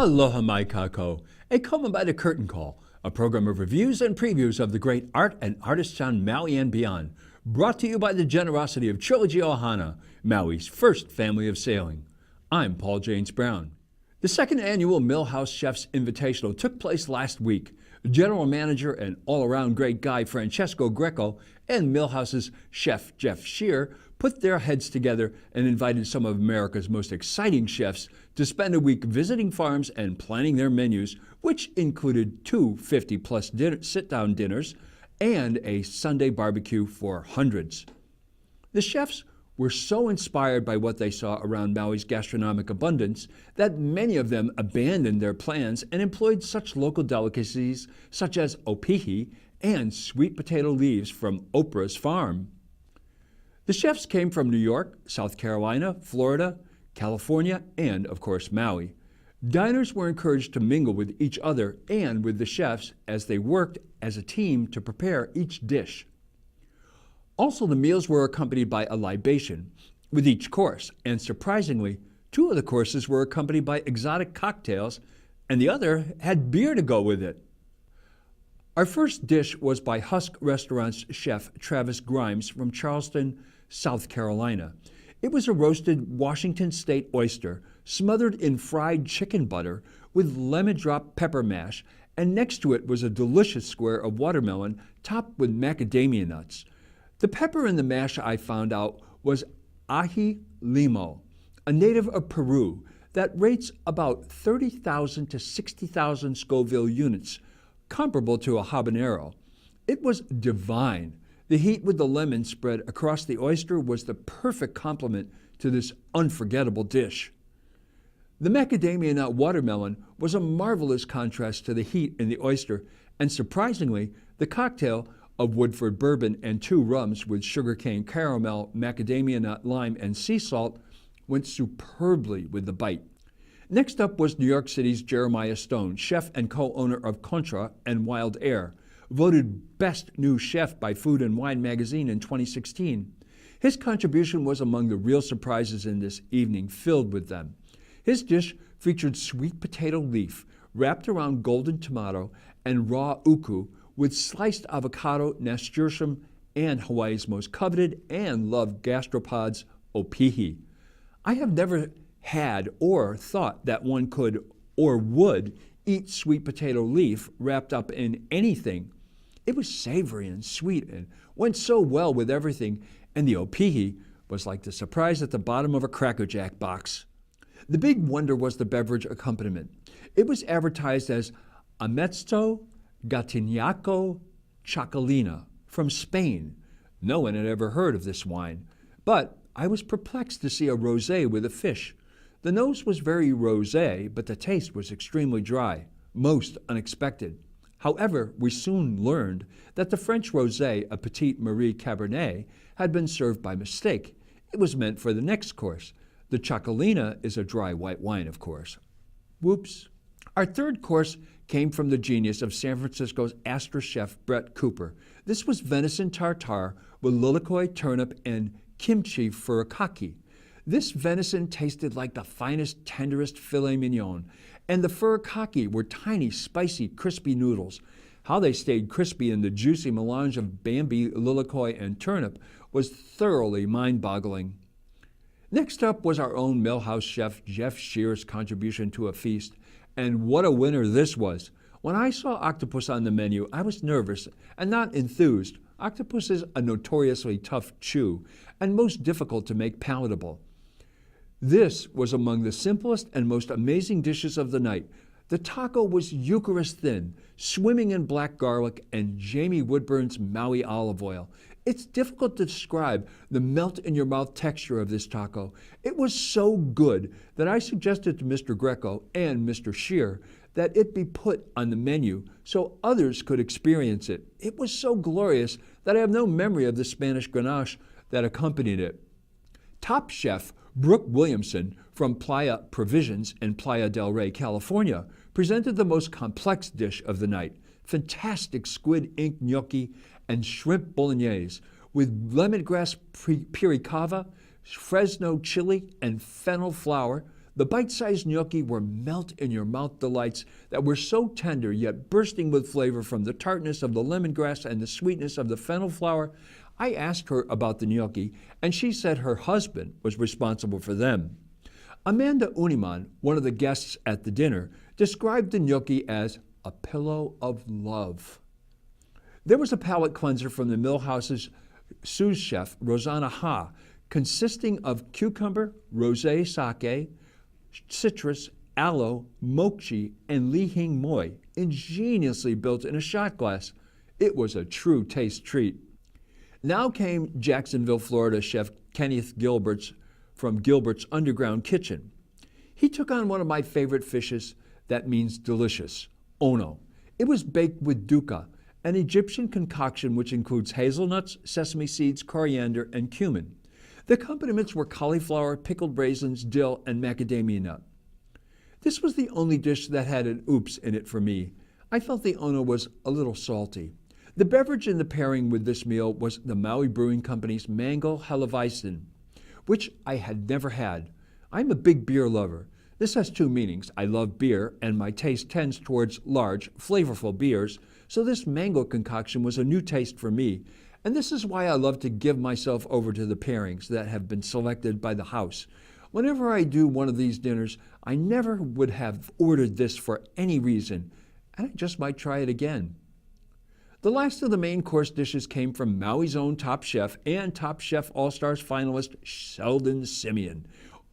Aloha mai kako, a Koma by the Curtain Call, a program of reviews and previews of the great art and artists on Maui and beyond, brought to you by the generosity of Trilogy Ohana, Maui's first family of sailing. I'm Paul James Brown. The second annual Millhouse Chefs Invitational took place last week. General Manager and all-around great guy Francesco Greco and Millhouse's chef Jeff Shear put their heads together and invited some of America's most exciting chefs to spend a week visiting farms and planning their menus, which included two 50-plus sit-down dinners and a Sunday barbecue for hundreds. The chefs were so inspired by what they saw around Maui's gastronomic abundance that many of them abandoned their plans and employed such local delicacies such as opihi and sweet potato leaves from Oprah's farm. The chefs came from New York, South Carolina, Florida, California, and, of course, Maui. Diners were encouraged to mingle with each other and with the chefs as they worked as a team to prepare each dish. Also, the meals were accompanied by a libation with each course, and surprisingly, two of the courses were accompanied by exotic cocktails, and the other had beer to go with it. Our first dish was by Husk Restaurant's chef Travis Grimes from Charleston, South Carolina. It was a roasted Washington State oyster smothered in fried chicken butter with lemon drop pepper mash, and next to it was a delicious square of watermelon topped with macadamia nuts. The pepper in the mash, I found out, was ají limo, a native of Peru that rates about 30,000 to 60,000 Scoville units, comparable to a habanero. It was divine. The heat with the lemon spread across the oyster was the perfect complement to this unforgettable dish. The macadamia nut watermelon was a marvelous contrast to the heat in the oyster, and surprisingly, the cocktail of Woodford bourbon and two rums with sugarcane caramel, macadamia nut, lime, and sea salt went superbly with the bite. Next up was New York City's Jeremiah Stone, chef and co-owner of Contra and Wild Air, voted Best New Chef by Food and Wine magazine in 2016. His contribution was among the real surprises in this evening, filled with them. His dish featured sweet potato leaf wrapped around golden tomato and raw uku with sliced avocado, nasturtium, and Hawaii's most coveted and loved gastropods, opihi. I have never had or thought that one could or would eat sweet potato leaf wrapped up in anything. It was savory and sweet and went so well with everything, and the opihi was like the surprise at the bottom of a Cracker Jack box. The big wonder was the beverage accompaniment. It was advertised as Amesto Gatiniaco Chacalina from Spain. No one had ever heard of this wine, but I was perplexed to see a rosé with a fish. The nose was very rosé, but the taste was extremely dry, most unexpected. However, we soon learned that the French rosé, a Petite Marie Cabernet, had been served by mistake. It was meant for the next course. The Chacalina is a dry white wine, of course. Whoops. Our third course came from the genius of San Francisco's Astor chef Brett Cooper. This was venison tartare with lilikoi, turnip, and kimchi furikake. This venison tasted like the finest, tenderest filet mignon, and the furikake were tiny, spicy, crispy noodles. How they stayed crispy in the juicy melange of Bambi, lilikoi, and turnip was thoroughly mind-boggling. Next up was our own Millhouse chef Jeff Shear's contribution to a feast, and what a winner this was. When I saw octopus on the menu, I was nervous and not enthused. Octopus is a notoriously tough chew and most difficult to make palatable. This was among the simplest and most amazing dishes of the night. The taco was Eucharist thin, swimming in black garlic and Jamie Woodburn's Maui olive oil. It's difficult to describe the melt-in-your-mouth texture of this taco. It was so good that I suggested to Mr. Greco and Mr. Shear that it be put on the menu so others could experience it. It was so glorious that I have no memory of the Spanish grenache that accompanied it. Top chef Brooke Williamson from Playa Provisions in Playa del Rey, California, presented the most complex dish of the night, fantastic squid ink gnocchi and shrimp bolognese with lemongrass piricava, Fresno chili, and fennel flour. The bite-sized gnocchi were melt-in-your-mouth delights that were so tender yet bursting with flavor from the tartness of the lemongrass and the sweetness of the fennel flour. I asked her about the gnocchi, and she said her husband was responsible for them. Amanda Uniman, one of the guests at the dinner, described the gnocchi as a pillow of love. There was a palate cleanser from the Millhouse's sous chef, Rosanna Ha, consisting of cucumber, rosé sake, citrus, aloe, mochi, and li hing moi, ingeniously built in a shot glass. It was a true taste treat. Now came Jacksonville, Florida chef Kenneth Gilbert's from Gilbert's Underground Kitchen. He took on one of my favorite fishes that means delicious, ono. It was baked with dukkha, an Egyptian concoction which includes hazelnuts, sesame seeds, coriander, and cumin. The accompaniments were cauliflower, pickled raisins, dill, and macadamia nut. This was the only dish that had an oops in it for me. I felt the ono was a little salty. The beverage in the pairing with this meal was the Maui Brewing Company's Mango Helleweisen, which I had never had. I'm a big beer lover. This has two meanings. I love beer, and my taste tends towards large, flavorful beers, so this mango concoction was a new taste for me. And this is why I love to give myself over to the pairings that have been selected by the house. Whenever I do one of these dinners, I never would have ordered this for any reason, and I just might try it again. The last of the main course dishes came from Maui's own Top Chef and Top Chef All-Stars finalist Sheldon Simeon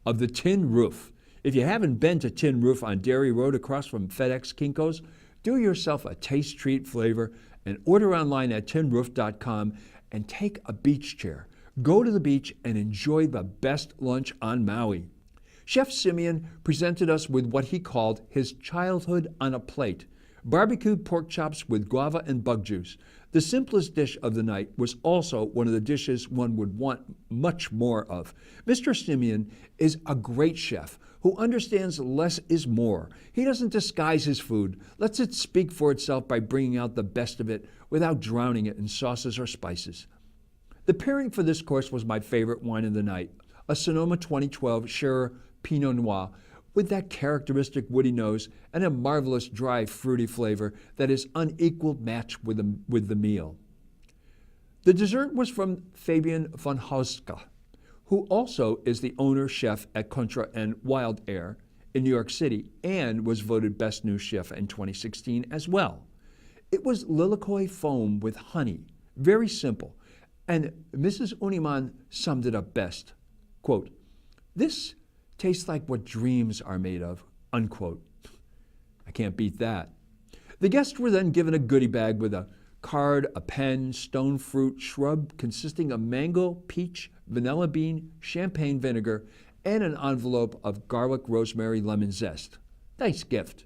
of the Tin Roof. If you haven't been to Tin Roof on Dairy Road across from FedEx Kinko's, do yourself a taste treat flavor and order online at tinroof.com and take a beach chair. Go to the beach and enjoy the best lunch on Maui. Chef Simeon presented us with what he called his childhood on a plate. Barbecued pork chops with guava and bug juice. The simplest dish of the night was also one of the dishes one would want much more of. Mr. Simeon is a great chef who understands less is more. He doesn't disguise his food, lets it speak for itself by bringing out the best of it without drowning it in sauces or spices. The pairing for this course was my favorite wine of the night, a Sonoma 2012 Shiraz Pinot Noir, with that characteristic woody nose and a marvelous dry, fruity flavor that is unequal match with the meal. The dessert was from Fabian von Hauska, who also is the owner chef at Contra and Wild Air in New York City and was voted Best New Chef in 2016 as well. It was lilikoi foam with honey, very simple, and Mrs. Uniman summed it up best. Quote, "This tastes like what dreams are made of," unquote. I can't beat that. The guests were then given a goodie bag with a card, a pen, stone fruit, shrub consisting of mango, peach, vanilla bean, champagne vinegar, and an envelope of garlic, rosemary, lemon zest. Nice gift.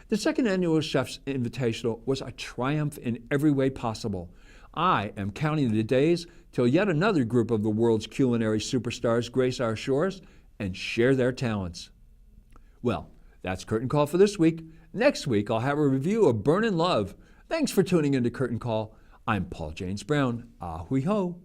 The second annual Chef's Invitational was a triumph in every way possible. I am counting the days till yet another group of the world's culinary superstars grace our shores and share their talents. Well, that's Curtain Call for this week. Next week, I'll have a review of Burnin' Love. Thanks for tuning in to Curtain Call. I'm Paul James Brown. Ahui ho.